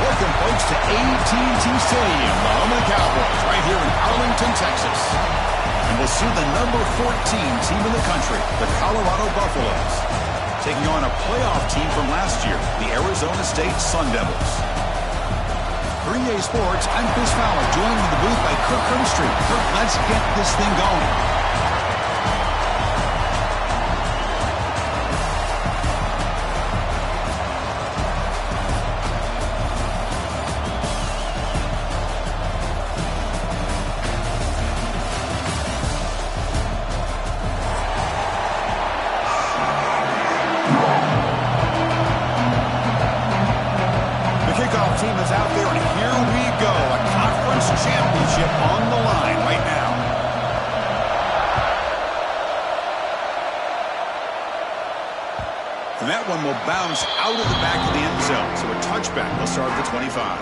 Welcome, folks, to AT&T Stadium, the home of the Cowboys, right here in Arlington, Texas. And we'll see the number 14 team in the country, the Colorado Buffaloes, taking on a playoff team from last year, the Arizona State Sun Devils. For EA Sports, I'm Chris Fowler, joined in the booth by Kirk Herbstreit. Kirk, let's get this thing going. Team is out there, and here we go. A conference championship on the line right now. And that one will bounce out of the back of the end zone. So a touchback. They'll start at the 25.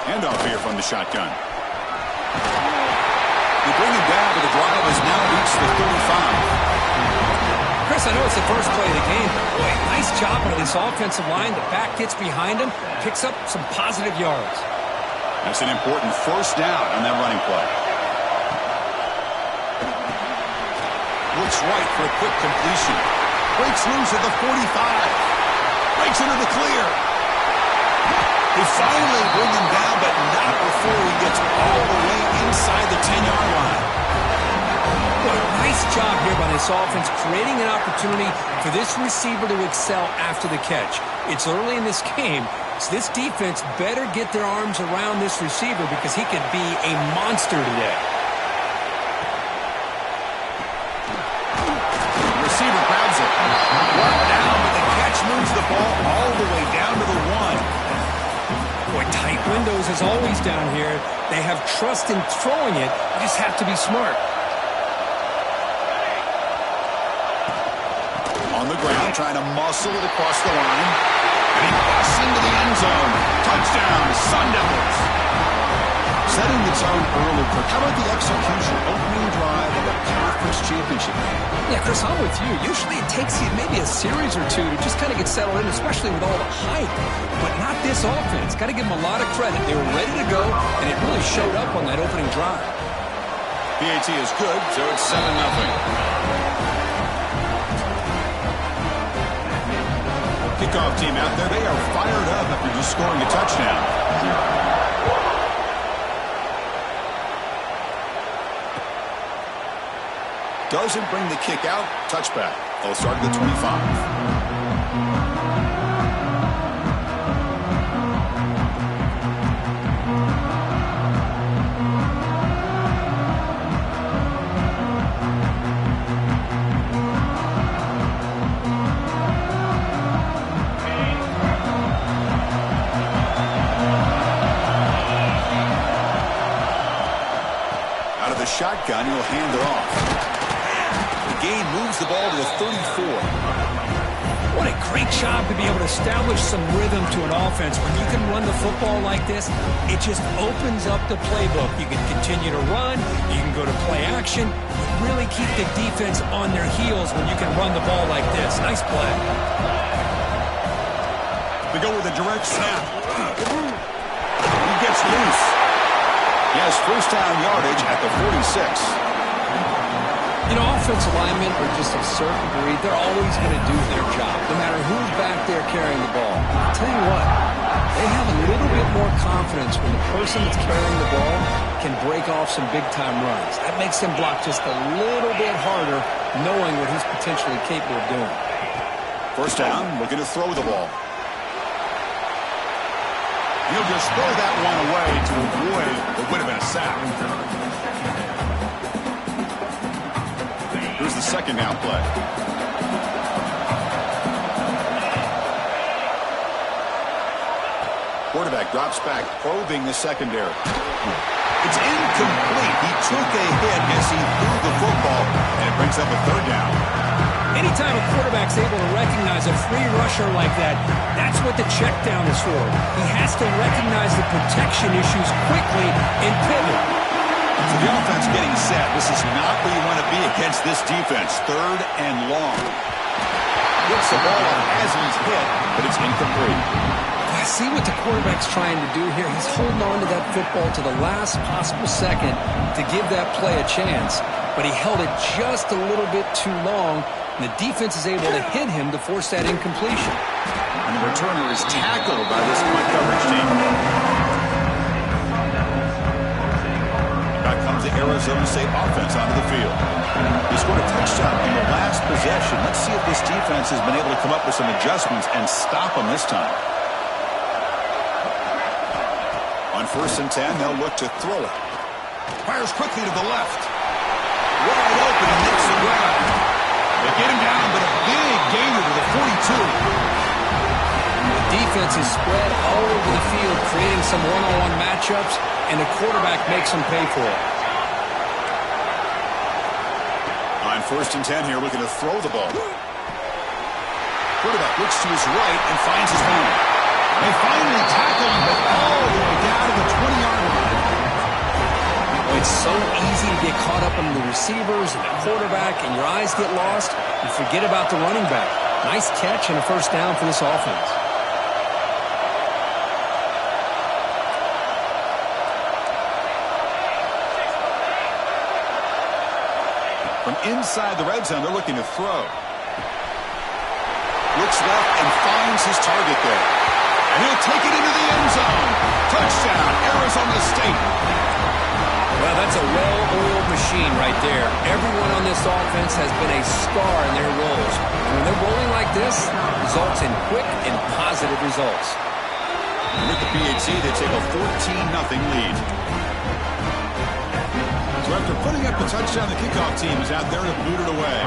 Handoff here from the shotgun. They bring him down, but the drive has now reached the 35. Chris, I know it's the first play of the game, but boy, nice job on this offensive line. The back gets behind him, picks up some positive yards. That's an important first down on that running play. Looks right for a quick completion. Breaks loose at the 45. Breaks into the clear. They finally bring him down, but not before he gets all the way inside the 10-yard line. Well, nice job here by this offense, creating an opportunity for this receiver to excel after the catch. It's early in this game, so this defense better get their arms around this receiver because he could be a monster today. The receiver grabs it. Brought down, but the catch moves the ball all the way down to the 1. Boy, tight windows as always down here. They have trust in throwing it. You just have to be smart. On the ground, trying to muscle it across the line. And he busts into the end zone. Touchdown, Sun Devils. Setting the tone early, Kirk. How about the execution? Opening drive of a conference championship. Yeah, Chris, I'm with you. Usually it takes you maybe a series or two to just kind of get settled in, especially with all the hype. But not this offense. Got to give them a lot of credit. They were ready to go, and it really showed up on that opening drive. PAT is good, so it's 7-0. Kickoff team out there. They are fired up after just scoring a touchdown. Doesn't bring the kick out. Touchback. They'll start at the 25. Out of the shotgun, he'll hand it off. Gain moves the ball to the 34. What a great job to be able to establish some rhythm to an offense. When you can run the football like this, it just opens up the playbook. You can continue to run. You can go to play action. You really keep the defense on their heels when you can run the ball like this. Nice play. They go with a direct snap. He gets loose. He has first down yardage at the 46. You know, offensive linemen are just a certain breed. They're always going to do their job, no matter who's back there carrying the ball. I'll tell you what, they have a little bit more confidence when the person that's carrying the ball can break off some big-time runs. That makes them block just a little bit harder, knowing what he's potentially capable of doing. First down, looking to throw the ball. He'll just throw that one away to avoid what would have been a sack. Here's the second down play. Quarterback drops back, probing the secondary. It's incomplete. He took a hit as he threw the football, and it brings up a third down. Anytime a quarterback's able to recognize a free rusher like that, that's what the check down is for. He has to recognize the protection issues quickly and pivot. So the offense getting set. This is not where you want to be against this defense. 3rd and long. Gets the ball off as he's hit, but it's incomplete. I see what the quarterback's trying to do here. He's holding on to that football to the last possible second to give that play a chance. But he held it just a little bit too long, and the defense is able to hit him to force that incompletion. And the returner is tackled by this punt coverage team. Back comes the Arizona State offense onto the field. He scored a touchdown in the last possession. Let's see if this defense has been able to come up with some adjustments and stop him this time. On 1st and 10, they'll look to throw it. Fires quickly to the left. Wide open and makes the grab. They get him down, but a big gainer to the 42. The defense is spread all over the field, creating some one-on-one matchups, and the quarterback makes them pay for it. On 1st and 10 here, looking to throw the ball. Quarterback looks to his right and finds his man. They finally tackle him, but all the way down to the 20-yard line. It's so easy to get caught up in the receivers and the quarterback, and your eyes get lost. You forget about the running back. Nice catch and a 1st down for this offense. From inside the red zone, they're looking to throw. Looks left and finds his target there. And he'll take it into the end zone. Touchdown, Arizona State. Well, that's a well-oiled machine right there. Everyone on this offense has been a star in their roles. And when they're rolling like this, results in quick and positive results. And with the PAT, they take a 14-0 lead. So after putting up the touchdown, the kickoff team is out there to boot it away.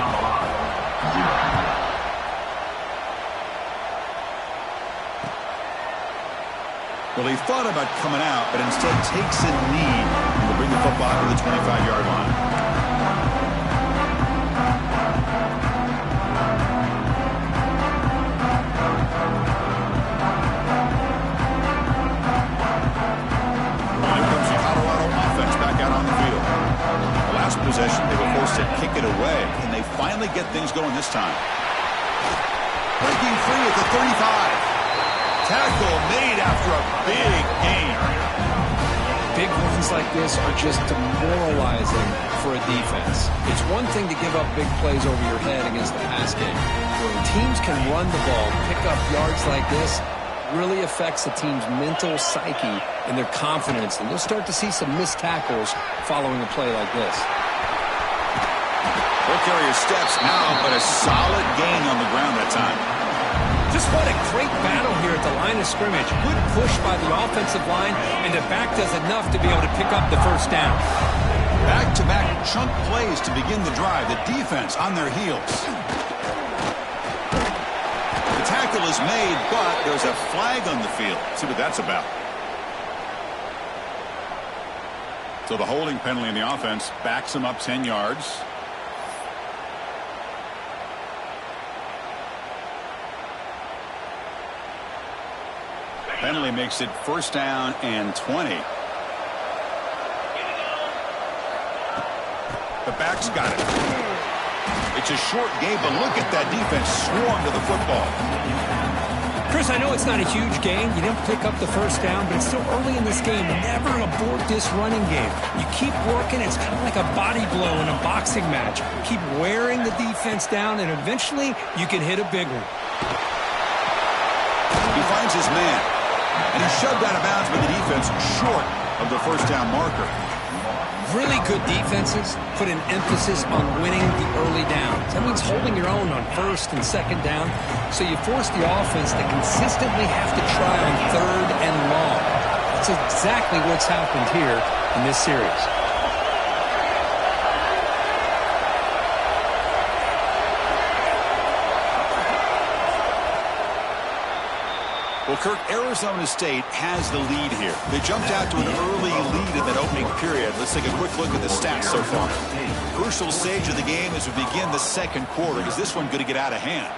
Well, he thought about coming out, but instead takes a knee to bring the football to the 25-yard line. And here comes the Colorado offense back out on the field. The last possession, they were forced to kick it away, and they finally get things going this time. Breaking free at the 35. Tackle made after a big gain. Big runs like this are just demoralizing for a defense. It's one thing to give up big plays over your head against the pass game. When teams can run the ball, pick up yards like this, really affects the team's mental psyche and their confidence. And you'll start to see some missed tackles following a play like this. He'll carry his steps now, but a solid gain on the ground that time. Just what a great battle here at the line of scrimmage. Good push by the offensive line, and the back does enough to be able to pick up the 1st down. Back-to-back chunk plays to begin the drive. The defense on their heels. The tackle is made, but there's a flag on the field. Let's see what that's about. So the holding penalty in the offense backs him up 10 yards. Penalty makes it 1st down and 20. The back's got it. It's a short game, but look at that defense swarm to the football. Chris, I know it's not a huge gain. You didn't pick up the 1st down, but it's still early in this game. Never abort this running game. You keep working. It's kind of like a body blow in a boxing match. Keep wearing the defense down, and eventually you can hit a big one. He finds his man. And he's shoved out of bounds by the defense short of the 1st down marker. Really good defenses put an emphasis on winning the early downs. That means holding your own on 1st and 2nd down. So you force the offense to consistently have to try on 3rd and long. That's exactly what's happened here in this series. Well, Kirk, Arizona State has the lead here. They jumped out to an early lead in that opening period. Let's take a quick look at the stats so far. Crucial stage of the game as we begin the second quarter. Is this one going to get out of hand?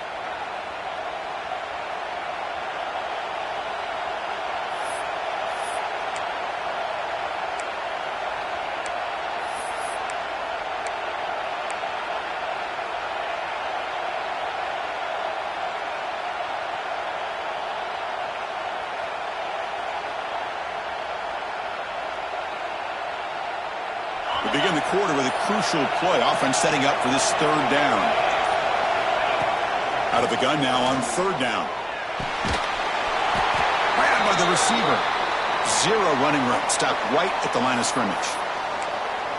We begin the quarter with a crucial play. Offense setting up for this third down. Out of the gun now on third down. Ran by the receiver. Zero running room. Stopped right at the line of scrimmage.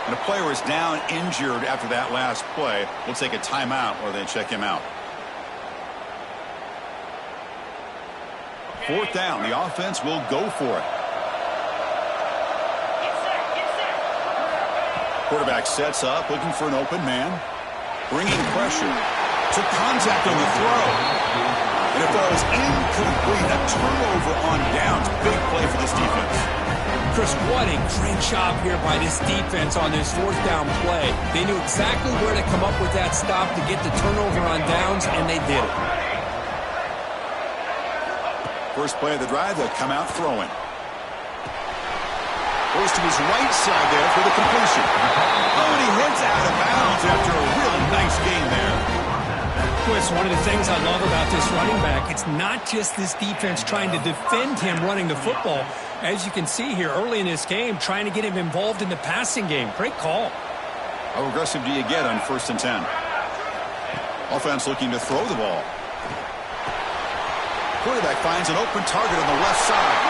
And a player is down injured after that last play. We'll take a timeout while they check him out. Fourth down. The offense will go for it. Quarterback sets up, looking for an open man. Bringing pressure. Took contact on the throw. And it falls incomplete. A turnover on downs. Big play for this defense. Chris, what a great job here by this defense on this fourth down play. They knew exactly where to come up with that stop to get the turnover on downs, and they did it. First play of the drive, they'll come out throwing. Goes to his right side there for the completion. Oh, and he heads out of bounds after a really nice game there. Chris, one of the things I love about this running back, it's not just this defense trying to defend him running the football. As you can see here early in this game, trying to get him involved in the passing game. Great call. How aggressive do you get on 1st and 10? Offense looking to throw the ball. Quarterback finds an open target on the left side.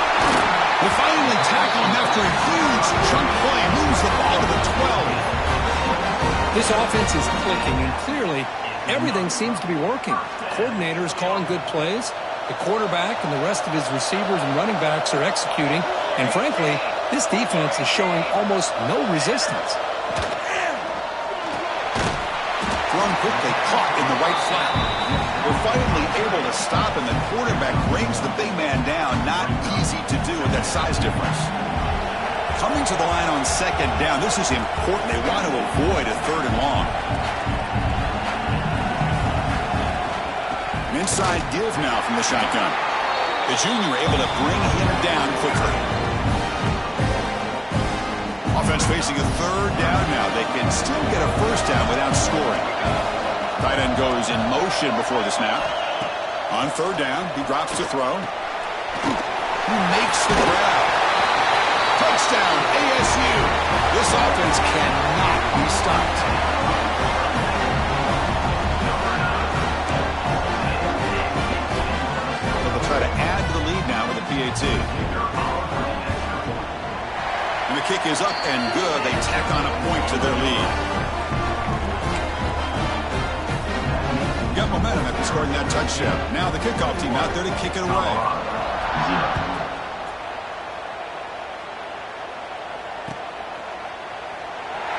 They finally tackle him after a huge chunk play. Moves the ball to the 12. This offense is clicking, and clearly everything seems to be working. The coordinator is calling good plays. The quarterback and the rest of his receivers and running backs are executing. And frankly, this defense is showing almost no resistance. Thrown quickly, caught in the right flat. They're finally able to stop, and the quarterback brings the big man down. Not easy to do with that size difference. Coming to the line on second down. This is important. They want to avoid a third and long. An inside give now from the shotgun. The junior able to bring him down quickly. Offense facing a third down now. They can still get a first down without scoring. Tight end goes in motion before the snap. On third down, he drops to throw. He makes the grab. Touchdown, ASU. This offense cannot be stopped. They'll try to add to the lead now with a PAT. And the kick is up and good. They tack on a point to their lead. Got momentum after scoring that touchdown. Now the kickoff team out there to kick it away.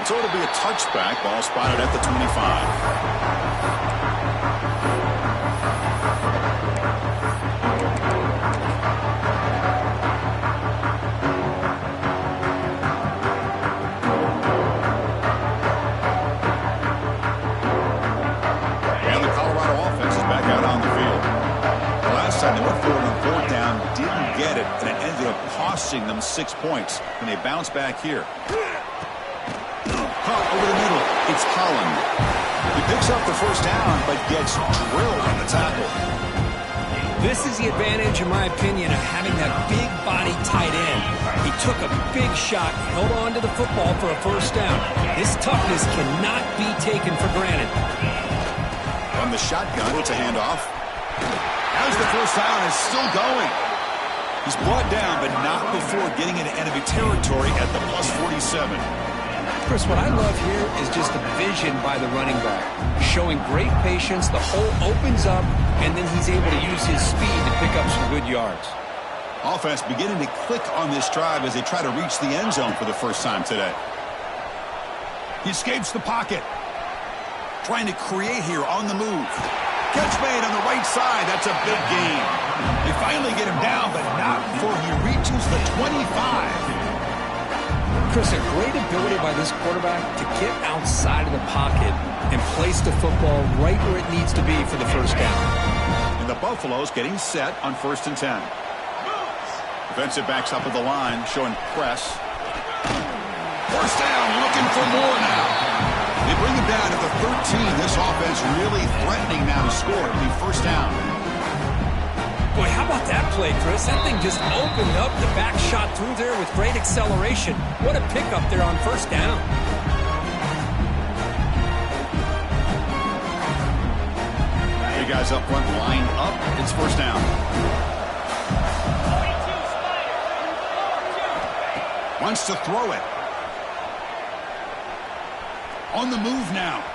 So it'll be a touchback. Ball spotted at the 25. They went forward on fourth down, didn't get it, and it ended up costing them 6 points. And they bounce back here. Caught over the middle. It's Holland. He picks up the first down, but gets drilled on the tackle. This is the advantage, in my opinion, of having that big body tight end. He took a big shot, held on to the football for a first down. This toughness cannot be taken for granted. From the shotgun, it's a handoff. As the first down is still going. He's brought down, but not before getting into enemy territory at the plus 47. Chris, what I love here is just the vision by the running back. Showing great patience, the hole opens up, and then he's able to use his speed to pick up some good yards. Offense beginning to click on this drive as they try to reach the end zone for the first time today. He escapes the pocket. Trying to create here on the move. Catch made on the right side. That's a big gain. They finally get him down, but not before he reaches the 25. Chris, a great ability by this quarterback to get outside of the pocket and place the football right where it needs to be for the first down. And the Buffaloes getting set on 1st and 10. Defensive backs up at the line, showing press. First down, looking for more now. They bring him down at the 13. This offense really threatening now to score. It'll be first down. Boy, how about that play, Chris? That thing just opened up. The back shot through there with great acceleration. What a pickup there on first down. You guys up front lined up. It's first down. Wants to throw it. On the move now.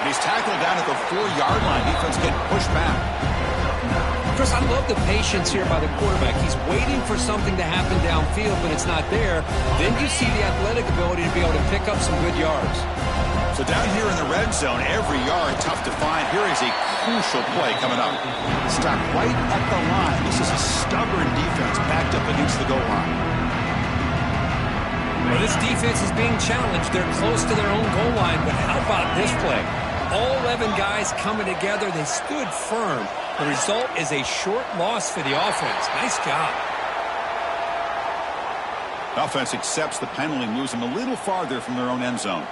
And he's tackled down at the 4-yard line. Defense getting pushed back. Chris, I love the patience here by the quarterback. He's waiting for something to happen downfield, but it's not there. Then you see the athletic ability to be able to pick up some good yards. So down here in the red zone, every yard tough to find. Here is a crucial play coming up. Stop right at the line. This is a stubborn defense backed up against the goal line. Well, this defense is being challenged. They're close to their own goal line, but how about this play? All 11 guys coming together. They stood firm. The result is a short loss for the offense. Nice job. The offense accepts the penalty, moves them a little farther from their own end zone.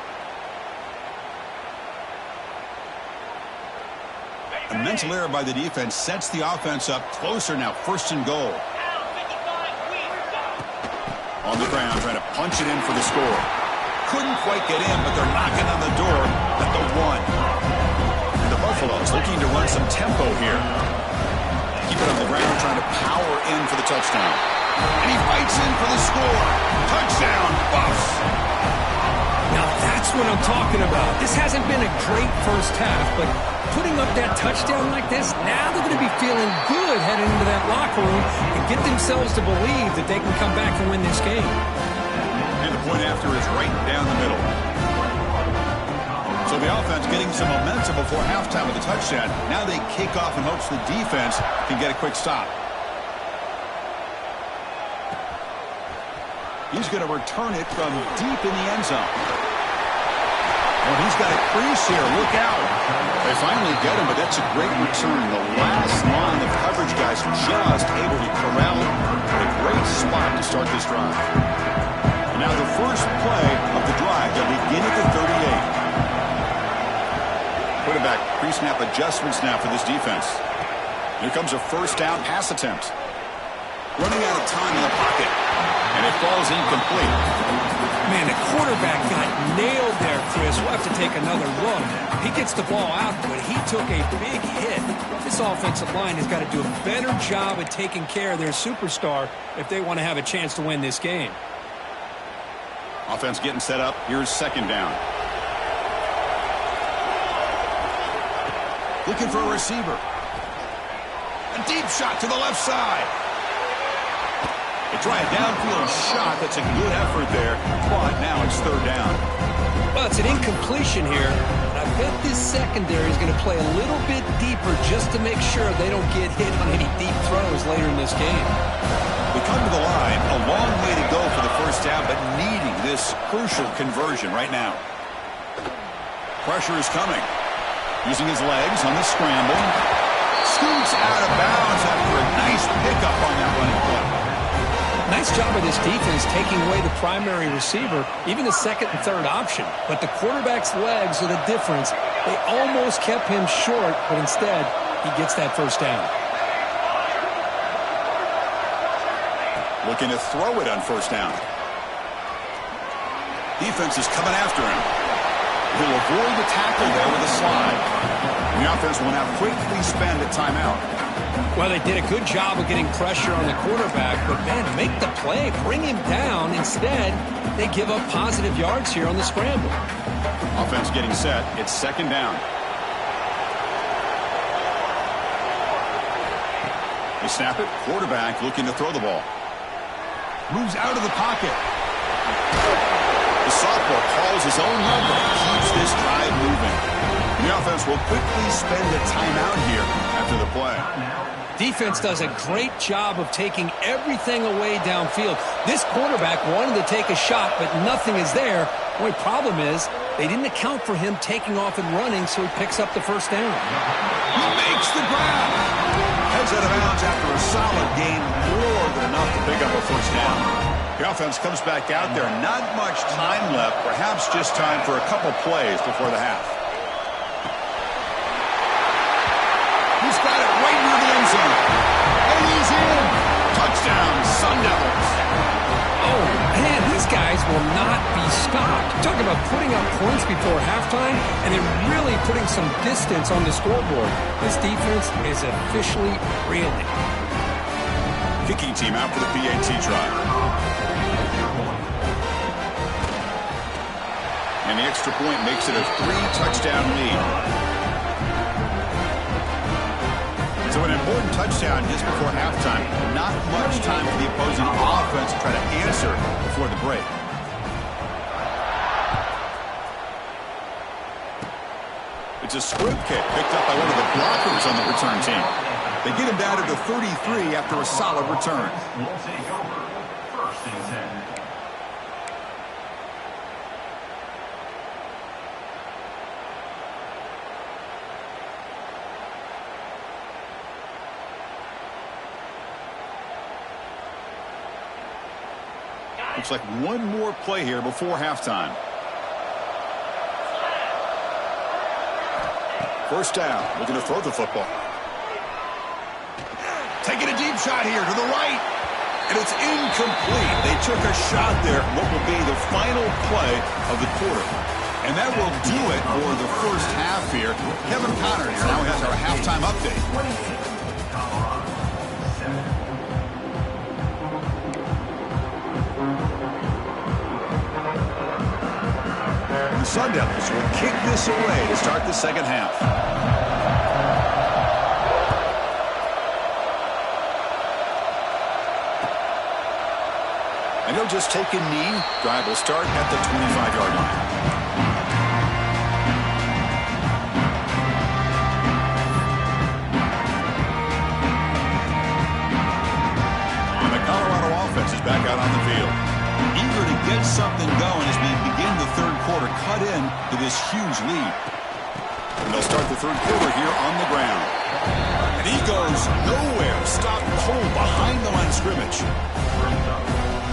A mental error by the defense sets the offense up closer now. 1st and goal. On the ground, trying to punch it in for the score. Couldn't quite get in, but they're knocking on the door at the 1. And the Buffaloes looking to run some tempo here. Keep it on the ground, trying to power in for the touchdown. And he fights in for the score. Touchdown, Buffs. Now that's what I'm talking about. This hasn't been a great first half, but putting up that touchdown like this, now they're going to be feeling good heading into that locker room and get themselves to believe that they can come back and win this game. And the point after is right down the middle. So the offense getting some momentum before halftime with the touchdown. Now they kick off in hopes the defense can get a quick stop. He's going to return it from deep in the end zone. Well, he's got a crease here. Look out. They finally get him, but that's a great return. The last line of coverage guys just able to corral him. A great spot to start this drive. And now the first play of the drive. They'll begin at the 38. Quarterback pre-snap adjustments now for this defense. Here comes a first down pass attempt. Running out of time in the pocket. And it falls incomplete. Man, the quarterback got nailed there, Chris. We'll have to take another look. He gets the ball out, but he took a big hit. This offensive line has got to do a better job at taking care of their superstar if they want to have a chance to win this game. Offense getting set up. Here's second down. Looking for a receiver. A deep shot to the left side. They try a downfield shot. That's a good effort there. But now it's third down. Well, it's an incompletion here. But I bet this secondary is going to play a little bit deeper just to make sure they don't get hit on any deep throws later in this game. We come to the line. A long way to go for the first down, but needing this crucial conversion right now. Pressure is coming. Using his legs on the scramble. Scoots out of bounds after a nice pickup on that running play. Nice job of this defense taking away the primary receiver, even the second and third option. But the quarterback's legs are the difference. They almost kept him short, but instead, he gets that first down. Looking to throw it on first down. Defense is coming after him. He'll avoid the tackle there with a slide. And the offense will now quickly spend a timeout. Well, they did a good job of getting pressure on the quarterback, but, man, make the play, bring him down. Instead, they give up positive yards here on the scramble. Offense getting set. It's second down. They snap it. Quarterback looking to throw the ball. Moves out of the pocket. The sophomore calls his own number and keeps this drive moving. The offense will quickly spend a timeout here after Defense does a great job of taking everything away downfield. This quarterback wanted to take a shot, but nothing is there. The only problem is they didn't account for him taking off and running, so he picks up the first down. He makes the grab. Heads out of bounds after a solid gain, more than enough to pick up a first down. The offense comes back out there. Not much time left, perhaps just time for a couple plays before the half. He's got it right near the end zone. And he's in. Touchdown, Sun Devils. Oh, man, these guys will not be stopped. Talking about putting up points before halftime and then really putting some distance on the scoreboard. This defense is officially reeling. Kicking team out for the PAT try. And the extra point makes it a 3-touchdown lead. So an important touchdown just before halftime. Not much time for the opposing offense to try to answer before the break. It's a squib kick picked up by one of the blockers on the return team. They get him down to the 33 after a solid return. We'll take over first and 10. Looks like one more play here before halftime. First down, looking to throw the football. Taking a deep shot here to the right. And it's incomplete. They took a shot there, what will be the final play of the quarter. And that will do it for the first half here. Kevin Connors now has our halftime update. The Sun Devils will kick this away to start the second half. And he'll just take a knee. Drive will start at the 25-yard line. And the Colorado offense is back out on the field. Eager to get something going as we begin the third quarter, cut in to this huge lead. And they'll start the third quarter here on the ground. And he goes nowhere. Stop cold behind the line of scrimmage.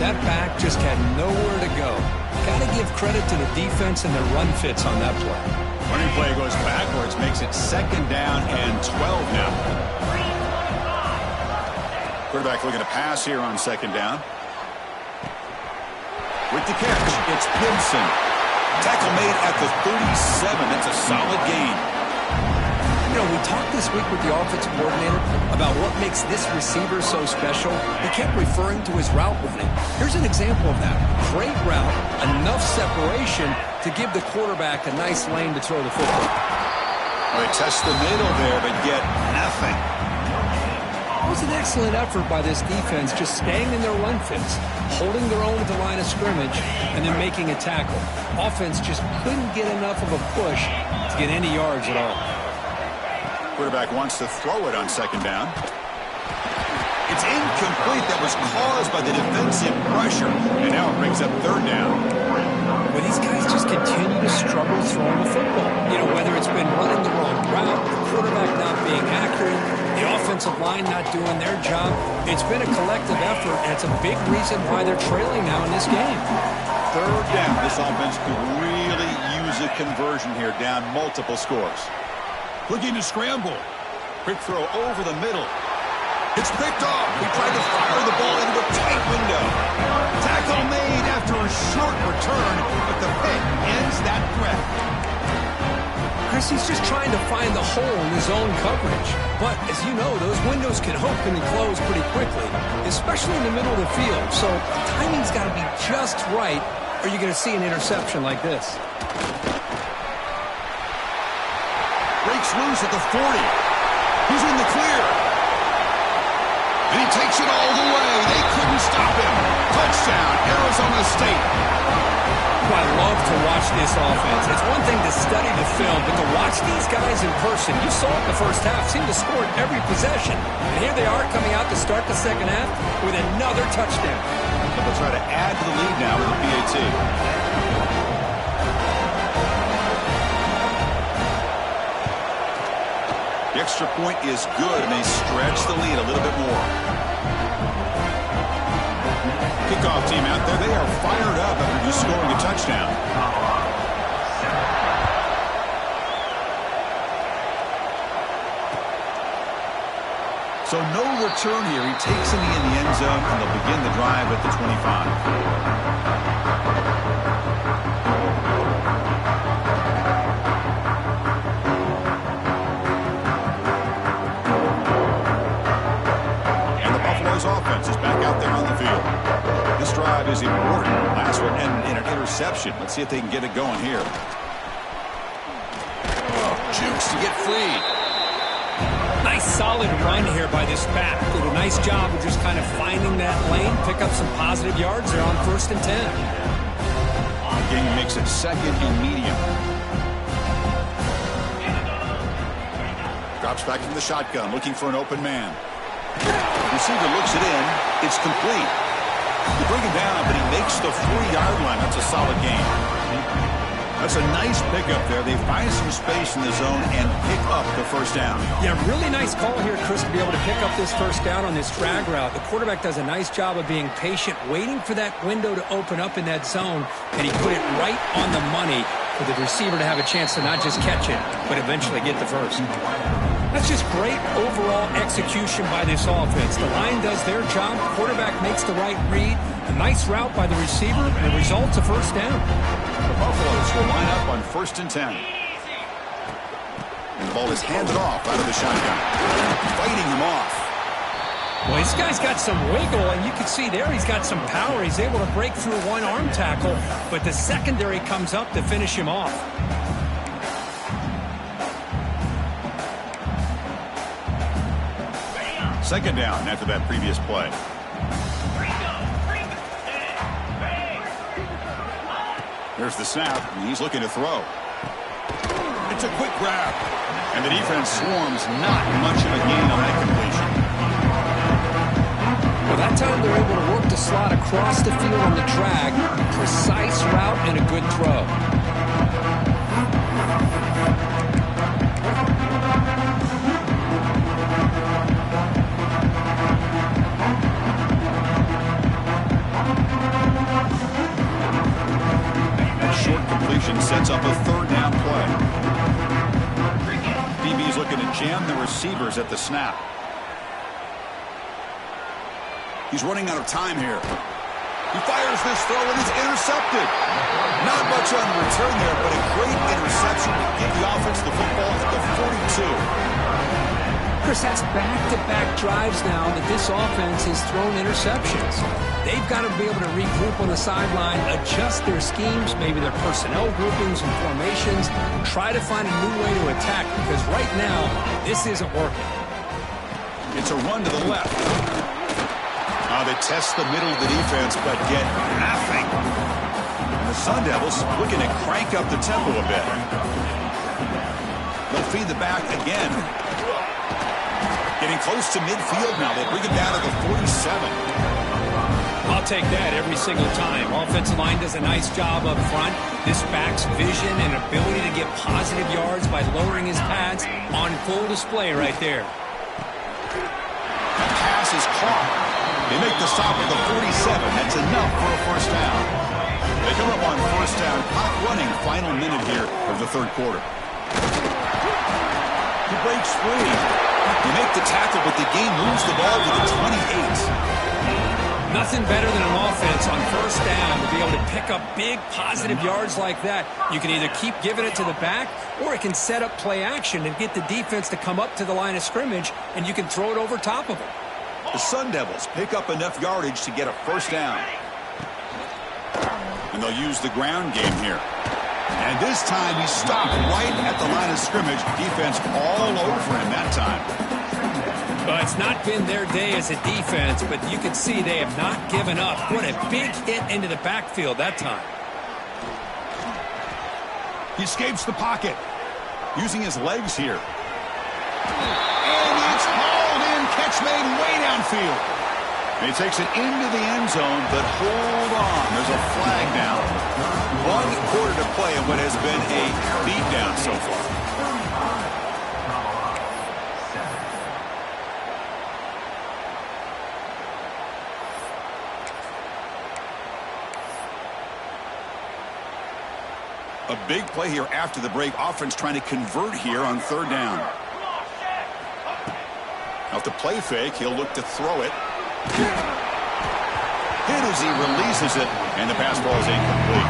That back just had nowhere to go. Got to give credit to the defense and their run fits on that play. Running play goes backwards, makes it second down and 12 now. Quarterback looking to pass here on second down. With the catch, it's Gibson. Tackle made at the 37. That's a solid gain. You know, we talked this week with the offensive coordinator about what makes this receiver so special. He kept referring to his route running. Here's an example of that. Great route, enough separation to give the quarterback a nice lane to throw the football. Well, they test the middle there, but get nothing. It was an excellent effort by this defense, just staying in their run fits, holding their own at the line of scrimmage, and then making a tackle. Offense just couldn't get enough of a push to get any yards at all. Quarterback wants to throw it on second down. It's incomplete. That was caused by the defensive pressure, and now it brings up third down. Well, these guys just continue to struggle throwing the football. You know, whether it's been running the wrong route, the quarterback not being accurate, the offensive line not doing their job. It's been a collective effort, and it's a big reason why they're trailing now in this game. Third down. This offense could really use a conversion here, down multiple scores. Looking to scramble. Quick throw over the middle. It's picked off. He tried to fire the ball into a tight window. Tackle made after a short return, but the pick ends that threat. Chris, he's just trying to find the hole in his own coverage. But, as you know, those windows can open and close pretty quickly, especially in the middle of the field. So, timing's got to be just right, or you're going to see an interception like this. Breaks loose at the 40. He's in the clear. And he takes it all the way. They couldn't stop him. Touchdown, Arizona State. I love to watch this offense. It's one thing to study the film, but to watch these guys in person, you saw it in the first half, seemed to score at every possession. And here they are coming out to start the second half with another touchdown. So they'll try to add to the lead now with the PAT. The extra point is good, and they stretch the lead a little bit more. Kickoff team out there. They are fired up after just scoring a touchdown. So no return here. He takes it in the end zone, and they'll begin the drive at the 25. Offense is back out there on the field. This drive is important. Last one ended in an interception. Let's see if they can get it going here. Jukes to get free. Nice solid run here by this back. Did a nice job of just kind of finding that lane, pick up some positive yards there on 1st and 10. Game makes it 2nd and medium. Drops back from the shotgun, looking for an open man. Receiver looks it in. It's complete. You bring him down, but he makes the 40-yard line. That's a solid gain. That's a nice pickup there. They find some space in the zone and pick up the first down. Yeah, really nice call here, Chris, to be able to pick up this first down on this drag route. The quarterback does a nice job of being patient, waiting for that window to open up in that zone, and he put it right on the money for the receiver to have a chance to not just catch it, but eventually get the first. That's just great overall execution by this offense. The line does their job. Quarterback makes the right read. A nice route by the receiver. And the result's a first down. The Buffaloes will line up on 1st and 10. And the ball is handed off out of the shotgun. Fighting him off. Well, this guy's got some wiggle, and you can see there he's got some power. He's able to break through one arm tackle, but the secondary comes up to finish him off. Second down after that previous play. There's the snap, and he's looking to throw. It's a quick grab. And the defense swarms. Not much of a gain on that completion. Well, that time they're able to work the slot across the field on the drag. Precise route and a good throw. Sets up a 3rd down play. DB's looking to jam the receivers at the snap. He's running out of time here. He fires this throw and it's intercepted. Not much on return there, but a great interception to give the offense the football at the 42. Chris, that's back-to-back drives now that this offense has thrown interceptions. They've got to be able to regroup on the sideline, adjust their schemes, maybe their personnel groupings and formations, try to find a new way to attack, because right now, this isn't working. It's a run to the left. They test the middle of the defense, but get nothing. And the Sun Devils looking to crank up the tempo a bit. They'll feed the back again. Getting close to midfield now. They bring it down to the 47. I'll take that every single time. Offensive line does a nice job up front. This back's vision and ability to get positive yards by lowering his pads on full display right there. That pass is caught. They make the stop at the 47. That's enough for a first down. They come up on first down. Clock running. Final minute here of the 3rd quarter. He breaks free. They make the tackle, but the game moves the ball to the 28. Nothing better than an offense on first down to be able to pick up big positive yards like that. You can either keep giving it to the back, or it can set up play action and get the defense to come up to the line of scrimmage, and you can throw it over top of them. The Sun Devils pick up enough yardage to get a first down. And they'll use the ground game here. And this time he stopped right at the line of scrimmage. Defense all over him that time. Well, it's not been their day as a defense, but you can see they have not given up. What a big hit into the backfield that time. He escapes the pocket. Using his legs here. And it's hauled in. Catch made way downfield. And he takes it into the end zone, but hold on. There's a flag now. 1 quarter to play in what has been a beatdown so far. A big play here after the break. Offense trying to convert here on 3rd down. Off the play fake, he'll look to throw it. Hit as he releases it, and the pass ball is incomplete.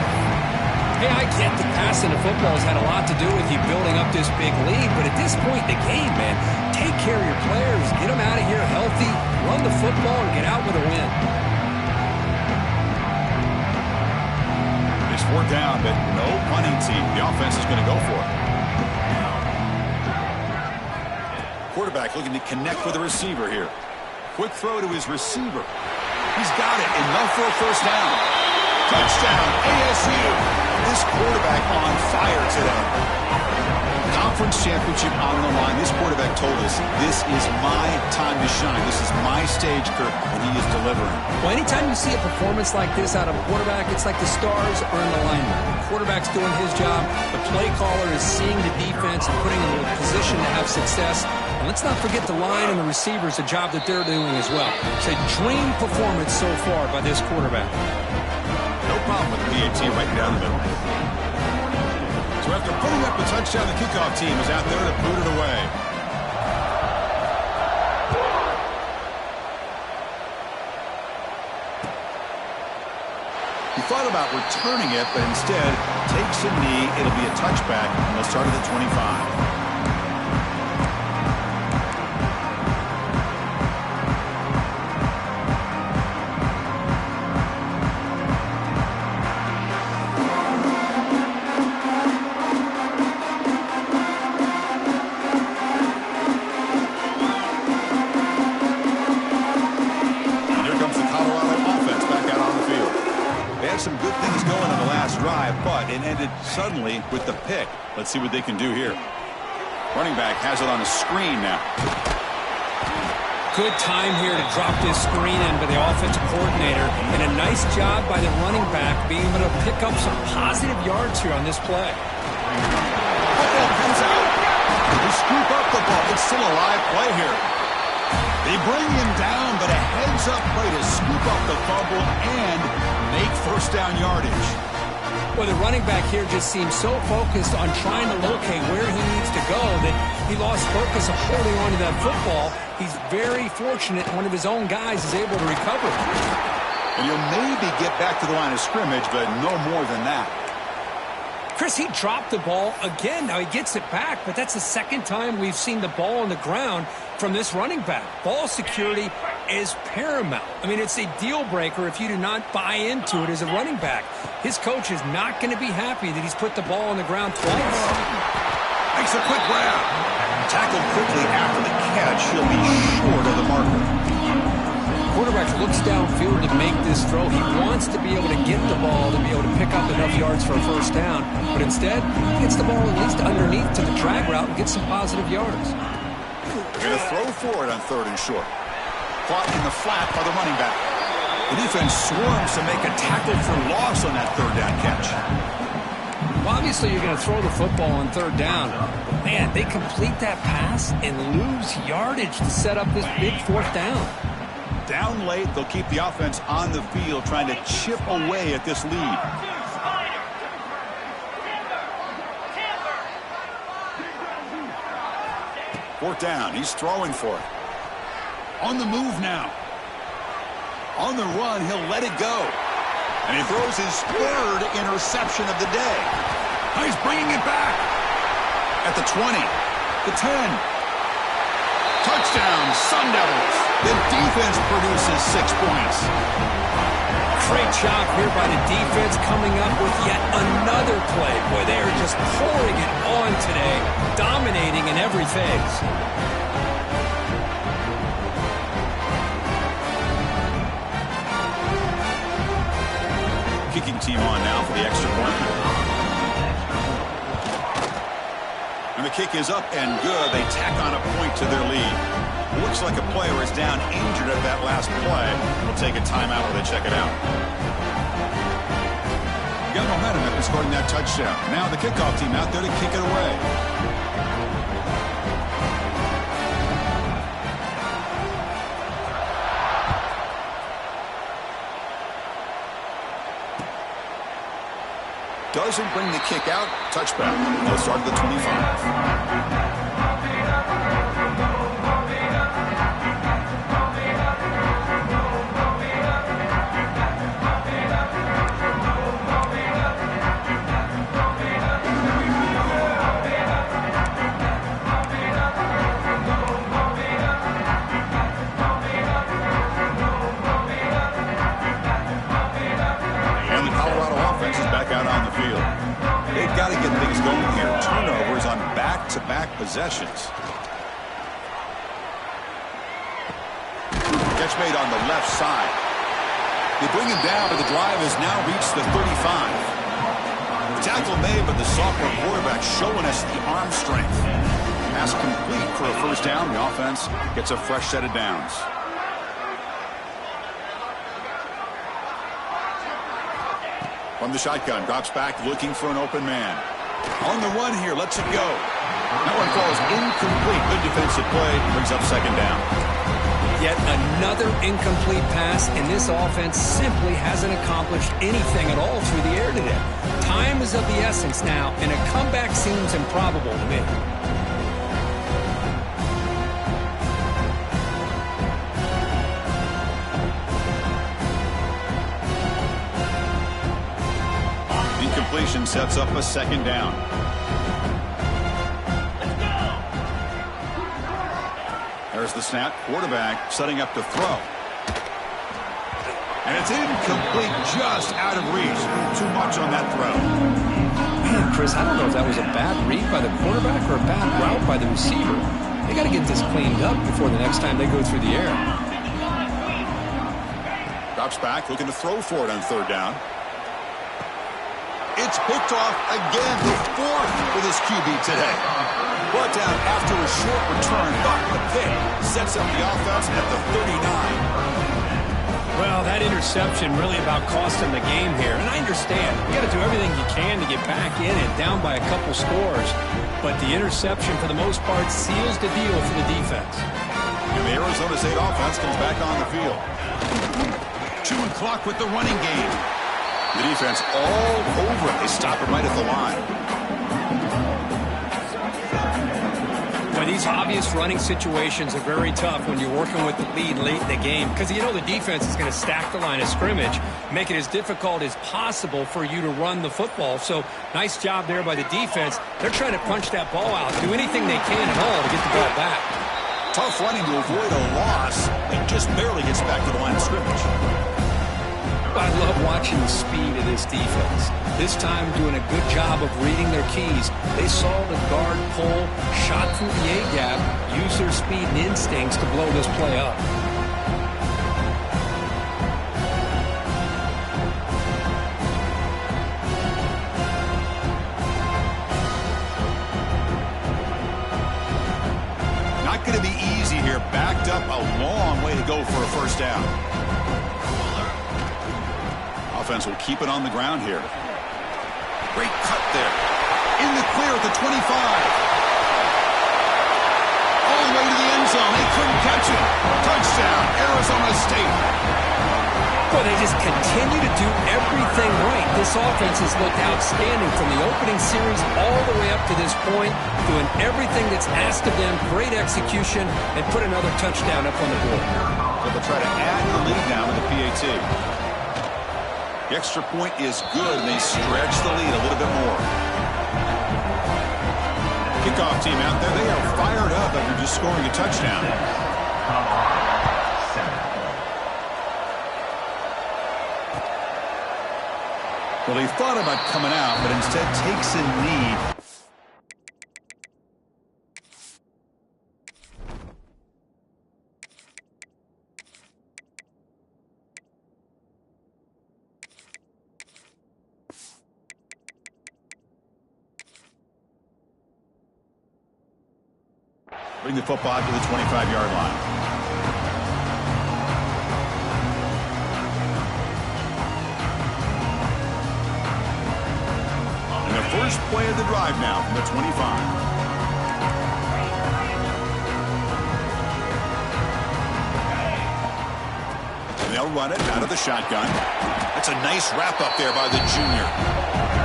Hey, I get the passing of football has had a lot to do with you building up this big lead, but at this point in the game, man, take care of your players, get them out of here healthy, run the football, and get out with a win. It's 4th down, but no punting team. The offense is going to go for it. Quarterback looking to connect with the receiver here. Quick throw to his receiver. He's got it. Enough for a 1st down. Touchdown, ASU. This quarterback on fire today. Conference championship on the line. This quarterback told us, this is my time to shine. This is my stage, Kirk, and he is delivering. Well, anytime you see a performance like this out of a quarterback, it's like the stars are in alignment. The quarterback's doing his job. The play caller is seeing the defense and putting them in a position to have success. And let's not forget the line and the receivers, the job that they're doing as well. It's a dream performance so far by this quarterback. No problem with the PAT right down the middle. So after putting up a touchdown, the kickoff team is out there to boot it away. He thought about returning it, but instead takes a knee. It'll be a touchback, and they'll start at the 25. Some good things going on the last drive, but it ended suddenly with the pick. Let's see what they can do here. Running back has it on a screen now. Good time here to drop this screen in by the offensive coordinator, and a nice job by the running back being able to pick up some positive yards here on this play. Football comes out. They scoop up the ball. It's still a live play here. They bring him down, but a heads-up play to scoop up the fumble and make 1st down yardage. Well, the running back here just seems so focused on trying to locate where he needs to go that he lost focus of holding on to that football. He's very fortunate one of his own guys is able to recover. And you'll maybe get back to the line of scrimmage, but no more than that. Chris, he dropped the ball again. Now he gets it back, but that's the 2nd time we've seen the ball on the ground from this running back. Ball security is paramount. I mean, it's a deal breaker if you do not buy into it as a running back. His coach is not going to be happy that he's put the ball on the ground twice. Makes a quick grab. Tackled quickly after the catch. He'll be short of the marker. Quarterback looks downfield to make this throw. He wants to be able to get the ball to be able to pick up enough yards for a 1st down, but instead he gets the ball at least underneath to the drag route and gets some positive yards. Going to throw for it on 3rd and short. Caught in the flat by the running back. The defense swarms to make a tackle for loss on that 3rd down catch. Well, obviously you're going to throw the football on 3rd down. But man, they complete that pass and lose yardage to set up this big 4th down. Down late, they'll keep the offense on the field trying to chip away at this lead. Fourth down, he's throwing for it. On the move now. On the run, he'll let it go. And he throws his 3rd interception of the day. Now he's bringing it back. At the 20, the 10. Touchdown, Sun Devils. The defense produces 6 points. Great job here by the defense coming up with yet another play. Boy, they are just pouring it on today, dominating in every phase. Kicking team on now for the extra point. kick is up and good. They tack on a point to their lead. Looks like a player is down injured at that last play. We'll take a timeout while they check it out. Got momentum after scoring that touchdown. Now the kickoff team out there to kick it away. Doesn't bring the kick out. Touchback. They'll start at the 25. They've got to get things going here. Turnovers on back-to-back possessions. Catch made on the left side. They bring him down, but the drive has now reached the 35. Tackle made, but the sophomore quarterback showing us the arm strength. Pass complete for a first down. The offense gets a fresh set of downs. From the shotgun, drops back, looking for an open man. On the run here, lets it go. That one falls incomplete. Good defensive play, brings up second down. Yet another incomplete pass, and this offense simply hasn't accomplished anything at all through the air today. Time is of the essence now, and a comeback seems improbable to me. Incompletion sets up a second down. There's the snap. Quarterback setting up to throw. And it's incomplete, just out of reach. Too much on that throw. Man, Chris, I don't know if that was a bad read by the quarterback or a bad route by the receiver. They got to get this cleaned up before the next time they go through the air. Drops back, looking to throw for it on third down. It's picked off again, the fourth for this QB today. Brought down after a short return, but the pick sets up the offense at the 39. Well, that interception really about costing the game here. And I understand, you got to do everything you can to get back in it, down by a couple scores. But the interception, for the most part, seals the deal for the defense. And the Arizona State offense comes back on the field. Chewing clock with the running game. The defense all over it. They stop it right at the line. Well, these obvious running situations are very tough when you're working with the lead late in the game because you know the defense is going to stack the line of scrimmage, make it as difficult as possible for you to run the football. So nice job there by the defense. They're trying to punch that ball out, do anything they can at all to get the ball back. Tough running to avoid a loss and just barely gets back to the line of scrimmage. I love watching the speed of this defense. This time doing a good job of reading their keys. They saw the guard pull, shot through the A-gap, used their speed and instincts to blow this play up. Not going to be easy here. Backed up a long way to go for a first down. Offense will keep it on the ground here. Great cut there. In the clear at the 25. All the way to the end zone. They couldn't catch it. Touchdown, Arizona State. Well, they just continue to do everything right. This offense has looked outstanding from the opening series all the way up to this point, doing everything that's asked of them, great execution, and put another touchdown up on the board. So they'll try to add the lead now with the PAT. The extra point is good, and they stretch the lead a little bit more. Kickoff team out there. They are fired up after just scoring a touchdown. Well, he thought about coming out, but instead takes a knee. Bring the football to the 25-yard line. And the first play of the drive now from the 25. They'll run it out of the shotgun. That's a nice wrap up there by the junior.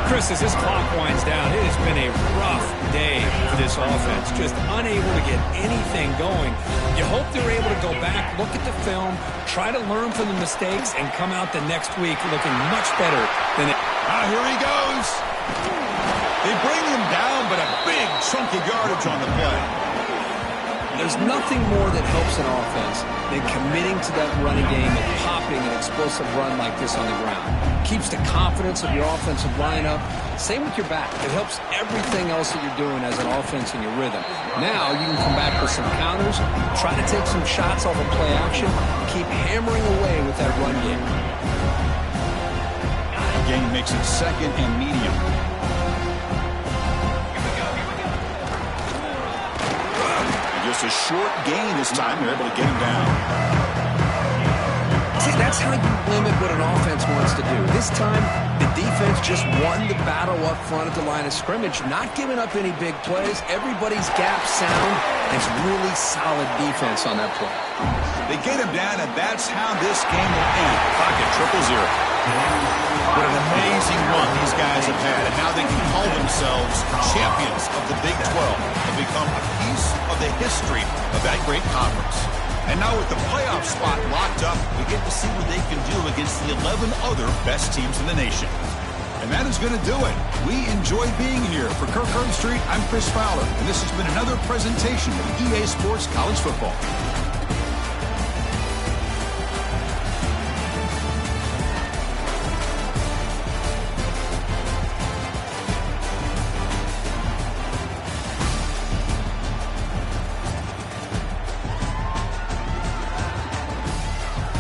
Chris, as this clock winds down, it has been a rough day for this offense. Just unable to get anything going. You hope they're able to go back, look at the film, try to learn from the mistakes, and come out the next week looking much better than it. Here he goes. They bring him down, but a big chunk of yardage on the play. There's nothing more that helps an offense than committing to that running game and popping an explosive run like this on the ground. Keeps the confidence of your offensive lineup. Same with your back. It helps everything else that you're doing as an offense in your rhythm. Now you can come back with some counters, try to take some shots off of play action, keep hammering away with that run game. Game makes it second and medium. Just a short gain this time. They're able to get him down. See, that's how you limit what an offense wants to do. This time, the defense just won the battle up front at the line of scrimmage, not giving up any big plays. Everybody's gap sound. It's really solid defense on that play. They get him down, and that's how this game will end. Clock at 0-0. What an amazing run these guys have had, and now they can call themselves champions of the Big 12 and become a piece of the history of that great conference. And now with the playoff spot locked up, we get to see what they can do against the 11 other best teams in the nation. And that is going to do it. We enjoy being here. For Kirk Herbstreit, I'm Chris Fowler, and this has been another presentation of EA Sports College Football.